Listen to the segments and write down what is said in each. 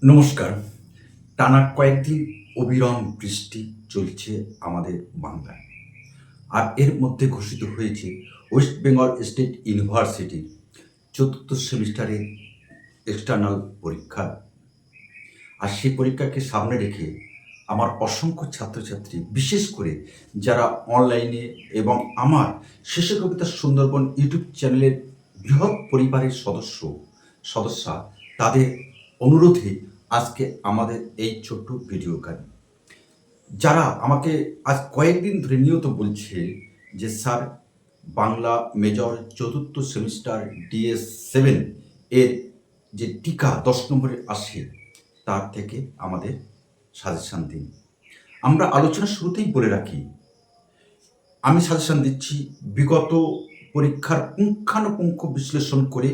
নমস্কার। টানা কয়েকদিন অবিরাম বৃষ্টি চলছে আমাদের বাংলায়। আর এর মধ্যে ঘোষিত হয়েছে ওয়েস্ট বেঙ্গল স্টেট ইউনিভার্সিটির ৪র্থ সেমিস্টারের এক্সটার্নাল পরীক্ষা। আর সেই পরীক্ষাকে সামনে রেখে আমার অসংখ্য ছাত্রছাত্রী, বিশেষ করে যারা অনলাইনে এবং আমার শেষের কবিতা সুন্দরবন ইউটিউব চ্যানেলের বৃহৎ পরিবারের সদস্যা, তাদের অনুরোধে আজকে আমাদের এই ছোট্ট ভিডিও গান। যারা আমাকে আজ কয়েকদিন ধরে নিয়ত বলছে যে স্যার, বাংলা মেজর ৪র্থ সেমিস্টার DS7 এর যে টিকা 10 নম্বরের আসে, তার থেকে আমাদের সাজেশান দিন। আমরা আলোচনার শুরুতেই বলে রাখি, আমি সাজেশান দিচ্ছি বিগত পরীক্ষার পুঙ্খানুপুঙ্খ বিশ্লেষণ করে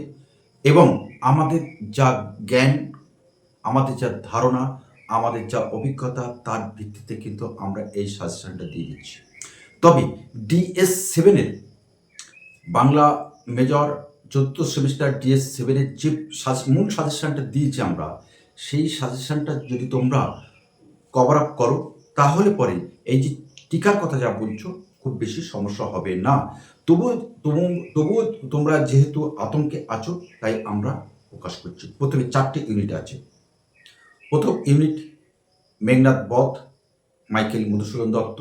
এবং আমাদের যা জ্ঞান, আমাদের যা ধারণা, আমাদের যা অভিজ্ঞতা, তার ভিত্তিতে কিন্তু আমরা এই সাজেশানটা দিয়ে দিচ্ছি। তবে DS7 এর বাংলা মেজর ৪র্থ সেমিস্টার DS7 এর যে মূল সাজেশানটা দিয়েছি আমরা, সেই সাজেশানটা যদি তোমরা কভার আপ করো, তাহলে পরে এই যে টিকার কথা যা বলছো, খুব বেশি সমস্যা হবে না। তবুও তোমরা যেহেতু আতঙ্কে আছো, তাই আমরা প্রকাশ করছি। প্রথমে 4টে ইউনিট আছে। প্রথম ইউনিট মেঘনাদ বধ, মাইকেল মধুসূদন দত্ত,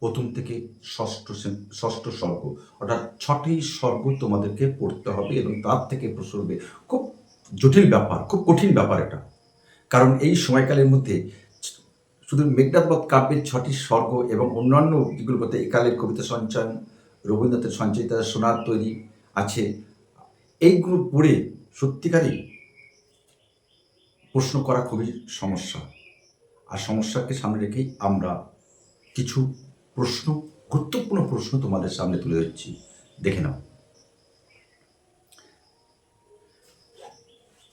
প্রথম থেকে ষষ্ঠ স্বর্গ, অর্থাৎ 6টি স্বর্গ তোমাদেরকে পড়তে হবে এবং তার থেকে প্রশ্ন হবে। খুব জটিল ব্যাপার, খুব কঠিন ব্যাপার এটা। কারণ এই সময়কালের মধ্যে শুধু মেঘনাদ বধ কাব্যের 6টি স্বর্গ এবং অন্যান্য যেগুলো বলতে একালের কবিতা সঞ্চয়ন, রবীন্দ্রনাথের সঞ্চয়িতা সোনার তৈরি আছে, এইগুলো পড়ে সত্যিকারই প্রশ্ন করা খুবই সমস্যা। আর সমস্যাকে সামনে রেখেই আমরা কিছু প্রশ্ন, গুরুত্বপূর্ণ প্রশ্ন তোমাদের সামনে তুলে ধরছি। দেখে নাও।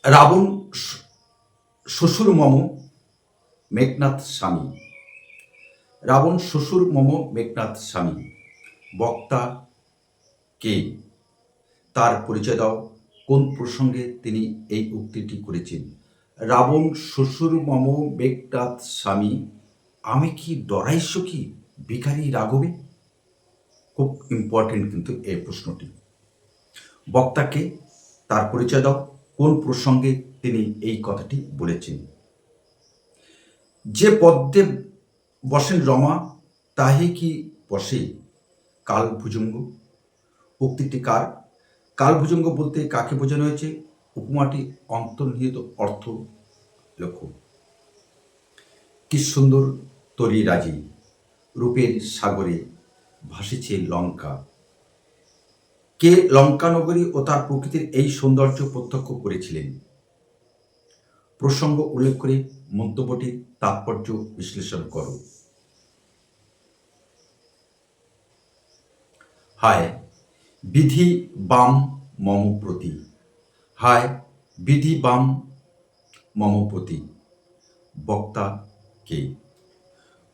রাবণ শ্বশুর মম মেঘনাথ স্বামী। রাবণ শ্বশুর মম মেঘনাথ স্বামী। বক্তা কে? তার পরিচয় দাও। কোন প্রসঙ্গে তিনি এই উক্তিটি করেছেন? রাবণ শ্বশুর মম মেঘনাথ স্বামী, আমি কি ডরাই সখী ভিখারি রাঘবে? খুব ইম্পর্টেন্ট কিন্তু এই প্রশ্নটি। বক্তাকে, তার পরিচয় দাও, কোন প্রসঙ্গে তিনি এই কথাটি বলেছেন? যে পদ্মে বসেন রমা, তাহি কি বসে কালভুজঙ্গ? উক্তিটি কার? কালভুজঙ্গ বলতে কাকে বোঝানো হয়েছে? উপমাটি অন্তর্নিহিত অর্থ লক্ষ্য। কি সুন্দর তরি রাজি, রূপের সাগরে ভাসিছে লঙ্কা। কে লঙ্কানগরী ও তার প্রকৃতির এই সৌন্দর্য প্রত্যক্ষ করেছিলেন? প্রসঙ্গ উল্লেখ করে মন্তব্যটির তাৎপর্য বিশ্লেষণ করো। হায় বিধি বাম মম প্রতি। হায় বিধি বাম মম প্রতি। বক্তা কে?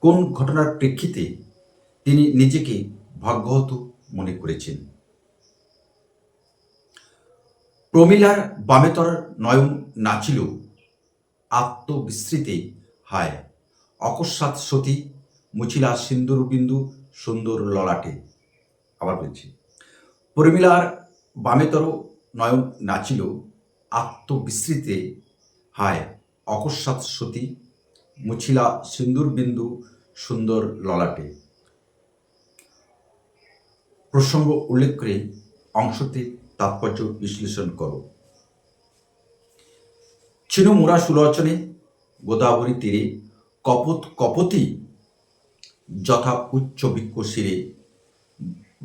কোন ঘটনার প্রেক্ষিতে তিনি নিজেকে ভাগ্যহত মনে করেছেন? প্রমীলার বামেতর নয়ন নাচিল আত্মবিস্মৃতে। হায় অকস্মাৎ সতী মুছিলা সিন্দুর বিন্দু সুন্দর ললাটে। আবার বলছি, প্রমীলার বামেতর নয়ন নাচিল আত্মবিস্মৃতে। হায় অকস্মাৎ সতী মুছিলা সিন্দুর বিন্দু সুন্দর ললাটে। প্রসঙ্গ উল্লেখ করে অংশতে তাৎপর্য বিশ্লেষণ করো। ছিন মোরা সুলোচনে গোদাবরী তীরে কপতি যথা উচ্চ বৃক্ষ শিরে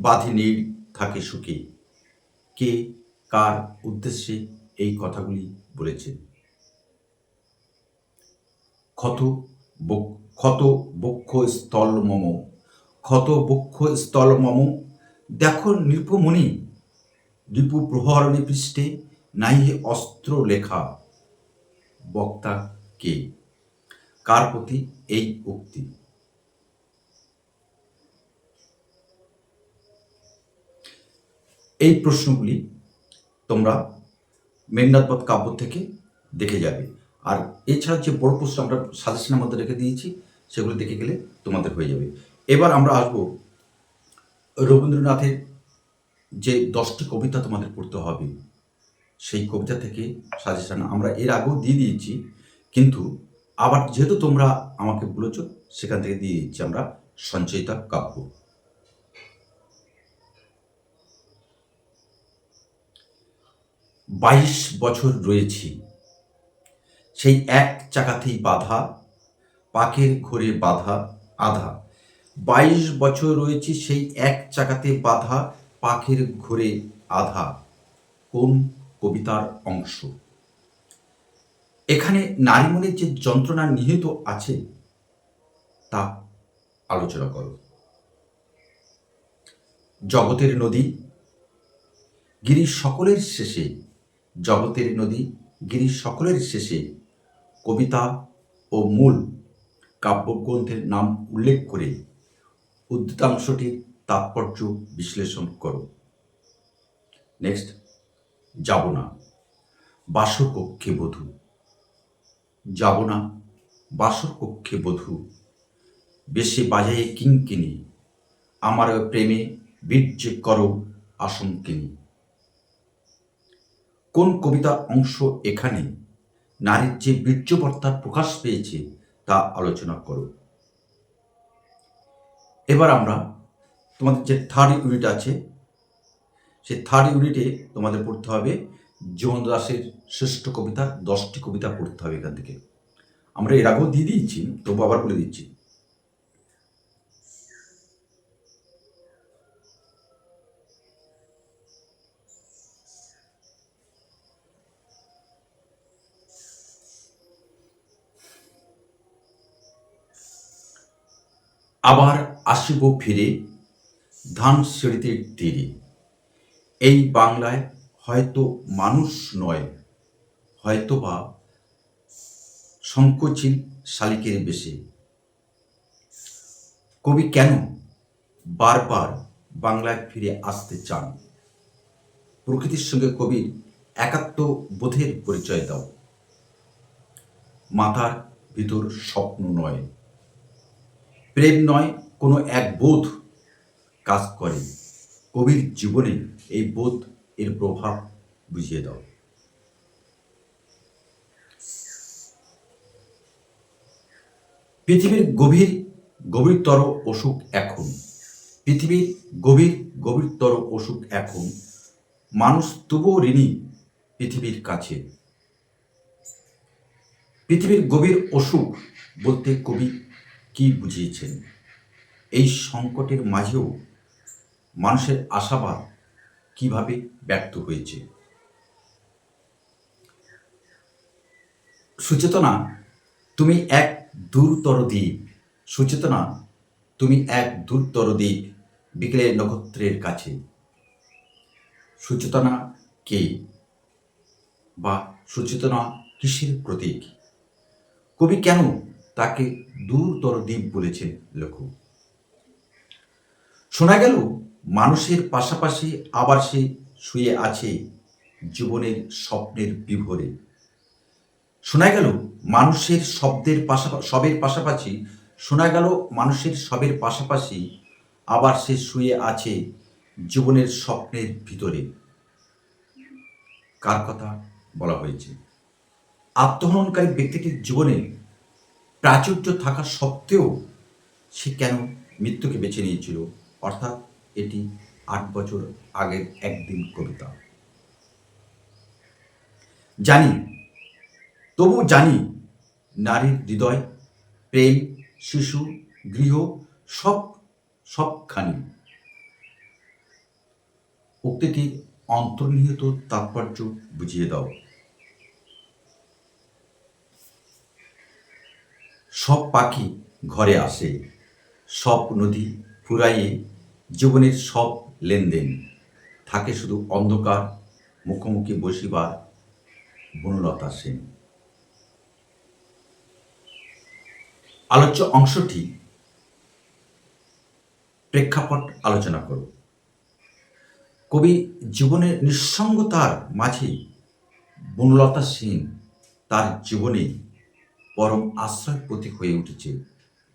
বাঁধি নীড় থাকে সুখে। কে কার উদ্দেশ্যে এই কথাগুলি বলেছেন? ক্ষত বক্ষ স্থল মম। ক্ষত বক্ষ স্থল মম। দেখো নৃপমণি, রিপু প্রহরণী পৃষ্ঠে নাহি অস্ত্র লেখা। বক্তা কে? কার প্রতি এই উক্তি? এই প্রশ্নগুলি তোমরা মেঘনাদ বধ কাব্য থেকে দেখে যাবে। আর এছাড়া যে বড় প্রশ্ন আমরা সাজেশনের মধ্যে রেখে দিয়েছি, সেগুলো দেখে গেলে তোমাদের হয়ে যাবে। এবার আমরা আসবো রবীন্দ্রনাথের যে 10টি কবিতা তোমাদের পড়তে হবে, সেই কবিতা থেকে সাজেশন আমরা এর আগেও দিয়ে দিয়েছি, কিন্তু আবার যেহেতু তোমরা আমাকে বলেছ, সেখান থেকে দিয়ে দিচ্ছি আমরা সঞ্চয়িতা কাব্য। 22 বছর রয়েছি সেই এক চাকাতেই বাঁধা, পাখির ঘোরে বাঁধা আধা। 22 বছর রয়েছি সেই এক চাকাতে বাঁধা, পাখির ঘোরে আধা। কোন কবিতার অংশ? এখানে নারী মনের যে যন্ত্রণা নিহিত আছে তা আলোচনা করো। জগতের নদী গিরি সকলের শেষে, জগতের নদী গিরি সকলের শেষে, কবিতা ও মূল কাব্যগ্রন্থের নাম উল্লেখ করে উদ্ধৃতাংশটির তাৎপর্য বিশ্লেষণ করো। নেক্সট, যাব না বাসর কক্ষে বধূ, যাব না বাসর কক্ষে বধূ, বেশে বাজায়ে কিঙ্কিনি, আমার প্রেমে বীর্যে করো আশঙ্কিনী। কোন কবিতার অংশ এখানে নারীর যে বীর্যবর্তার প্রকাশ পেয়েছে তা আলোচনা করো। এবার আমরা তোমাদের যে থার্ড ইউনিট আছে, সেই থার্ড ইউনিটে তোমাদের পড়তে হবে জীবন দাসের শ্রেষ্ঠ কবিতা, 10টি কবিতা পড়তে হবে এখান থেকে। আমরা এর আগেও দিয়ে দিয়েছি, তবু আবার বলে দিচ্ছি। আবার আসিব ফিরে ধানসিঁড়িতে তীরে, এই বাংলায় হয়তো মানুষ নয়, হয়তো বা সংকোচিল শালিকের বেশে। কবি কেন বারবার বাংলায় ফিরে আসতে চান? প্রকৃতির সঙ্গে কবির একাত্ম বোধের পরিচয় দাও। মাথার ভিতর স্বপ্ন নয়, প্রেম নয়, কোনো এক বোধ কাজ করে। কবির জীবনে এই বোধ এর প্রভাব বুঝিয়ে দাও। পৃথিবীর গভীরতর অসুখ এখন, পৃথিবীর গভীরতর অসুখ এখন, মানুষ তবুও ঋণী পৃথিবীর কাছে। পৃথিবীর গভীর অসুখ বলতে কবি কি বুঝিয়েছেন? এই সংকটের মাঝেও মানুষের আশাবাদ কিভাবে ব্যক্ত হয়েছে? সুচেতনা তুমি এক দূরতর দ্বীপ, সুচেতনা তুমি এক দূরতর দ্বীপ, বিকেলের নক্ষত্রের কাছে। সুচেতনা কে, বা সুচেতনা কিসের প্রতীক? কবি কেন তাকে দূরতর দ্বীপ বলেছেন লেখক? শোনা গেল মানুষের পাশাপাশি আবার সে শুয়ে আছে জীবনের স্বপ্নের বিভোরে। শোনা গেল মানুষের সবের পাশাপাশি, শোনা গেল মানুষের সবের পাশাপাশি আবার সে শুয়ে আছে জীবনের স্বপ্নের ভিতরে। কার কথা বলা হয়েছে? আত্মহননকারী ব্যক্তিটির জীবনে প্রাচুর্য থাকা সত্ত্বেও সে কেন মৃত্যুকে বেছে নিয়েছিল? অর্থাৎ এটি 8 বছর আগের একদিন কবিতা। তবু জানি নারীর হৃদয়, প্রেম, শিশু, গৃহ সবখানি। উক্তিটির অন্তর্নিহিত তাৎপর্য বুঝিয়ে দাও। সব পাখি ঘরে আসে, সব নদী ফুরাইয়ে, জীবনের সব লেনদেন, থাকে শুধু অন্ধকার মুখোমুখি বসিবার বনলতা সেন। আলোচ্য অংশটি প্রেক্ষাপট আলোচনা করো। কবি জীবনের নিঃসঙ্গতার মাঝে বনলতা সেন তার জীবনে পরম আশ্রয় প্রতীক হয়ে উঠেছে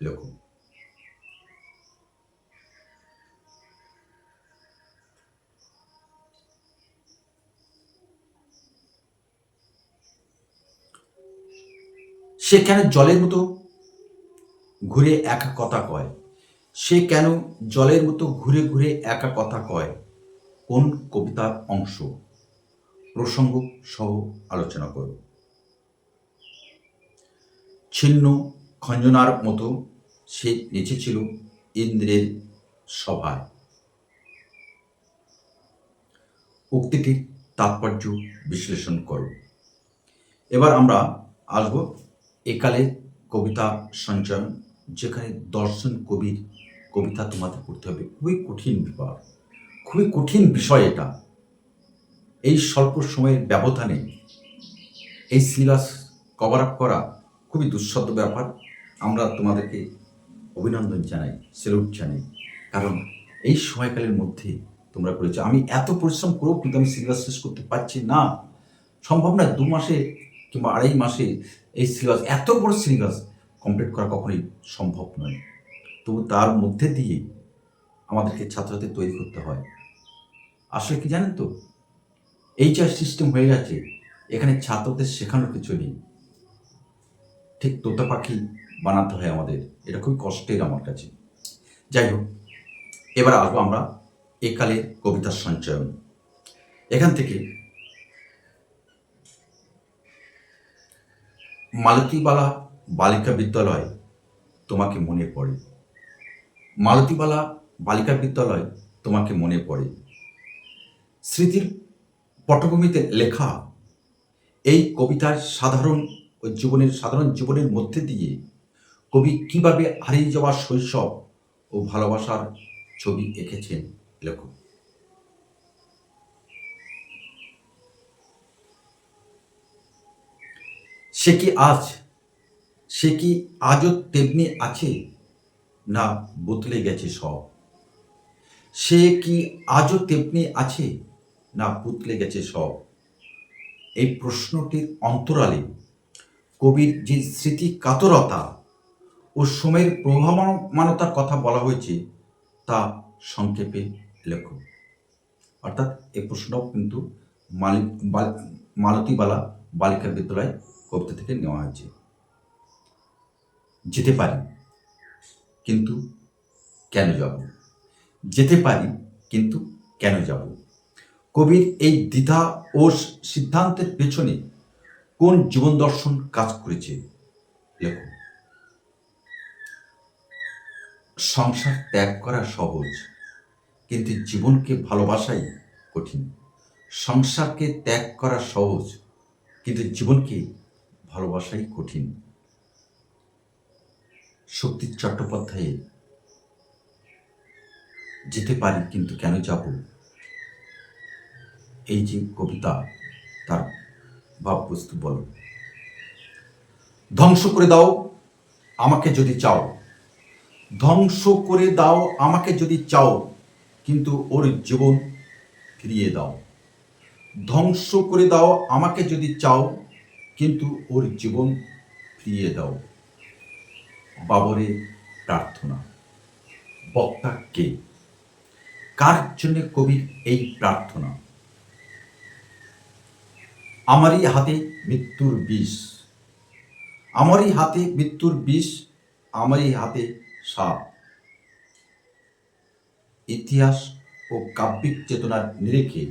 লেখক। সে কেন জলের মতো ঘুরে একা কথা কয়? সে কেন জলের মতো ঘুরে ঘুরে একা কথা কয়? কোন কবিতার অংশ প্রসঙ্গ সহ আলোচনা করো। ছিন্ন খঞ্জনার মতো সে নেচেছিল ইন্দ্রের সভায়। উক্তিটির তাৎপর্য বিশ্লেষণ করো। এবার আমরা আসব একালে কবিতা সঞ্চয়ন, যেখানে দর্শন কবির কবিতা তোমাদের পড়তে হবে। খুবই কঠিন ব্যাপার, খুবই কঠিন বিষয় এটা। এই স্বল্প সময়ের ব্যবধানে এই সিলেবাস কভার আপ করা খুবই দুঃসাধ্য ব্যাপার। আমরা তোমাদেরকে অভিনন্দন জানাই, স্যালুট জানাই, কারণ এই সময়কালের মধ্যে তোমরা করেছো। আমি এত পরিশ্রম করেও কিন্তু আমি সিলেবাস শেষ করতে পারছি না, সম্ভব না। 2 মাসে কিংবা 2.5 মাসে এই সিলেবাস, এত বড় সিলেবাস কমপ্লিট করা কখনোই সম্ভব নয়। তবু তার মধ্যে দিয়ে আমাদেরকে ছাত্রদের তৈরি করতে হয়। আসলে কি জানেন তো, এই যা সিস্টেম হয়ে গেছে, এখানে ছাত্রদের শেখানোর কিছু নেই, ঠিক তোতা পাখি বানাতে হয় আমাদের। এটা খুবই কষ্টের আমার কাছে। যাই হোক, এবার আসবো আমরা একালের কবিতার সঞ্চয়ন। এখান থেকে মালতীবালা বালিকা বিদ্যালয় তোমাকে মনে পড়ে। মালতীবালা বালিকা বিদ্যালয় তোমাকে মনে পড়ে। স্মৃতির পটভূমিতে লেখা এই কবিতার সাধারণ জীবনের মধ্যে দিয়ে কবি কিভাবে হারিয়ে যাওয়া শৈশব ও ভালোবাসার ছবি এঁকেছেন লেখক। সে কি আজও তেমনি আছে, না বদলে গেছে সব? সে কি আজও তেমনি আছে, না বদলে গেছে সব? এই প্রশ্নটির অন্তরালে কবির যে স্মৃতি কাতরতা ও সময়ের প্রভাবমানতার কথা বলা হয়েছে, তা সংক্ষেপে লেখো। অর্থাৎ এই প্রশ্নটাও কিন্তু মালতীবালা বালিকা বিদ্যালয় কবিতা থেকে নেওয়া হয়েছে। যেতে পারি কিন্তু কেন যাব? যেতে পারি কিন্তু কেন যাব? কবির এই দ্বিধা ও সিদ্ধান্তের পেছনে কোন জীবন দর্শন কাজ করেছে লেখো। সংসার ত্যাগ করা সহজ, কিন্তু জীবনকে ভালোবাসাই কঠিন। সংসারকে ত্যাগ করা সহজ, কিন্তু জীবনকে ভালোবাসাই কঠিন। শক্তি চট্টোপাধ্যায়ের যেতে পারি কিন্তু কেন যাব, এই যে কবিতা, তার ভাববস্তু বলো। ধ্বংস করে দাও আমাকে যদি চাও, ধ্বংস করে দাও আমাকে যদি চাও, কিন্তু ওর জীবন ফিরিয়ে দাও। ধ্বংস করে দাও আমাকে যদি চাও, কিন্তু ওর জীবন ফিরিয়ে দাও। বাবরের প্রার্থনা। বক্তা কে? কার জন্য কবির এই প্রার্থনা? আমারই হাতে মৃত্যুর বিষ, আমারই হাতে মৃত্যুর বিষ, আমারই হাতে সাপ। ইতিহাস ও কাব্যিক চেতনার নিরিখে,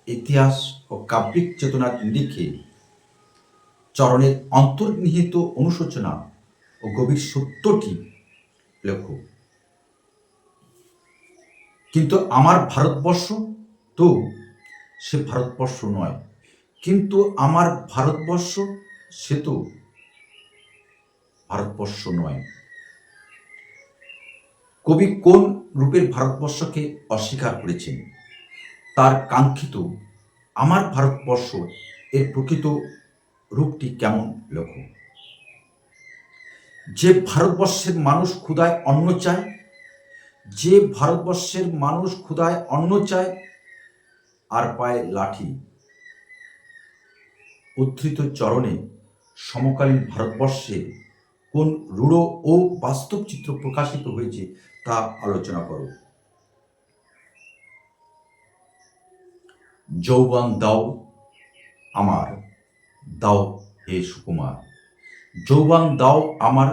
ইতিহাস ও কাব্যিক চেতনার নিরিখে চরণের অন্তর্নিহিত অনুশোচনা ও গভীর সত্যটি লেখো। কিন্তু আমার ভারতবর্ষ তো সে ভারতবর্ষ নয়, কিন্তু আমার ভারতবর্ষ সে তো ভারতবর্ষ নয়। কবি কোন রূপের ভারতবর্ষকে অস্বীকার করেছেন? তার কাঙ্ক্ষিত আমার ভারতবর্ষ এর প্রকৃত রূপটি কেমন লেখো। যে ভারতবর্ষের মানুষ ক্ষুধায় অন্ন চায়, যে ভারতবর্ষের মানুষ ক্ষুধায় অন্ন চায় আর পায় লাঠি। উদ্ধৃত চরণে সমকালীন ভারতবর্ষে কোন রূঢ় ও বাস্তব চিত্র প্রকাশিত হয়েছে তা আলোচনা করো। যৌবন দাও আমার, দাও হে সুকুমার। যৌবন দাও আমার,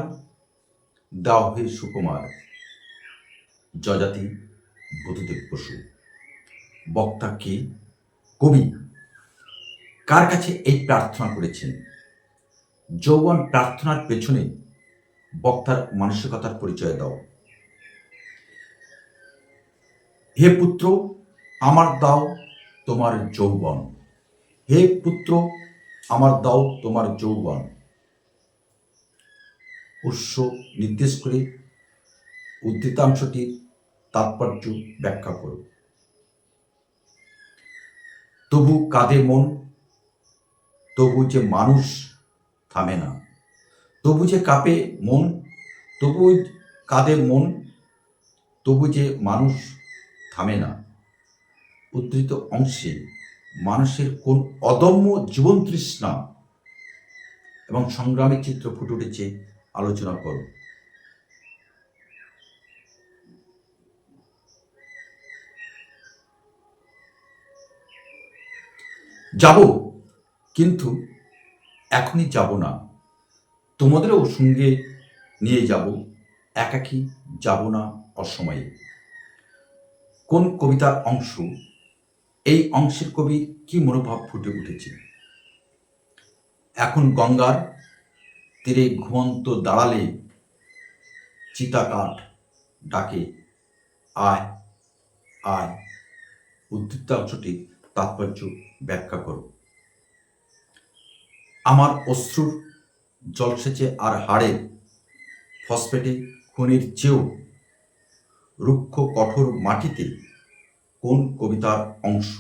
দাও হে সুকুমার। যযাতি বুধদেব বসু। বক্তা কে? কবি। কার কাছে এই প্রার্থনা করেছেন? যৌবন প্রার্থনার পেছনে বক্তার মানসিকতার পরিচয় দাও। হে পুত্র, আমার দাও তোমার যৌবন। হে পুত্র, আমার দাও তোমার যৌবন। উৎস নির্দেশ করে উদ্ধৃতাংশটির তাৎপর্য ব্যাখ্যা করো। তবু কাঁদে মন, তবু যে মানুষ থামে না। তবু যে কাঁপে মন, তবু কাঁদে মন, তবু যে মানুষ থামে না। উদ্ধৃত অংশে মানুষের কোন অদম্য জীবন তৃষ্ণা এবং সংগ্রামের চিত্র ফুটে উঠেছে আলোচনা করো। যাব, কিন্তু এখনই যাব না। তোমাদেরও সঙ্গে নিয়ে যাব, একাকী যাব না অসময়ে। কোন কবিতার অংশ? এই অংশের কবির কি মনোভাব ফুটে উঠেছে? এখন গঙ্গার তীরে ঘুমন্ত দাঁড়ালে চিতাকাঠ ডাকে, আয় আয়। উদ্ধৃতাংশটির তাৎপর্য ব্যাখ্যা করো। আমার অশ্রুর জলসেচে আর হাড়ে ফসফেটে খনির চেয়েও রুক্ষ কঠোর মাটিতে কোন কবিতার অংশ?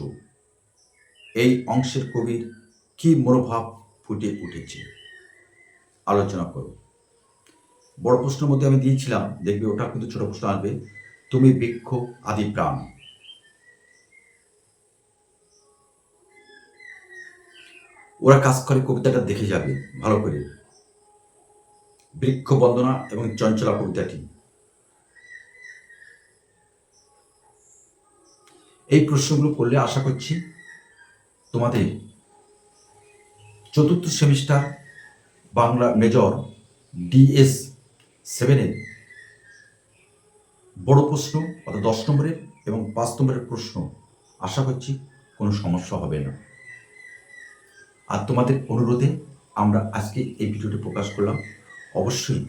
এই অংশের কবির কি মনোভাব ফুটে উঠেছে আলোচনা করো। বড় প্রশ্নের মধ্যে আমি দিয়েছিলাম, দেখবে ওটা কিন্তু ছোট প্রশ্ন আসবে। তুমি বৃক্ষ আদি প্রাণ। ওরা কাজ করে, কবিতাটা দেখে যাবে ভালো করে। বৃক্ষ বন্দনা এবং চঞ্চলা কবিতাটি। এই প্রশ্নগুলো করলে আশা করছি তোমাদের চতুর্থ সেমিস্টার বাংলা মেজর DS 7-এর বড় প্রশ্ন অর্থাৎ 10 নম্বরের এবং 5 নম্বরের প্রশ্ন আশা করছি কোনো সমস্যা হবে না। আর তোমাদের অনুরোধে আমরা আজকে এই ভিডিওটি প্রকাশ করলাম। অবশ্যই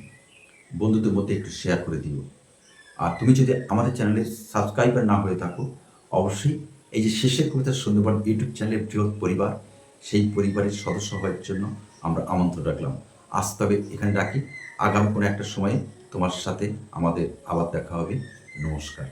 বন্ধুদের মধ্যে একটু শেয়ার করে দিও। আর তুমি যদি আমাদের চ্যানেলে সাবস্ক্রাইবার না হয়ে থাকো, অবশ্যই এই যে শেষের কবিতা সুন্দরবন ইউটিউব চ্যানেলের বৃহৎ পরিবার, সেই পরিবারের সদস্য হওয়ার জন্য আমরা আমন্ত্রণ রাখলাম। আজ তবে এখানে রাখি, আগামী কোনো একটা সময়ে তোমার সাথে আমাদের আবার দেখা হবে। নমস্কার।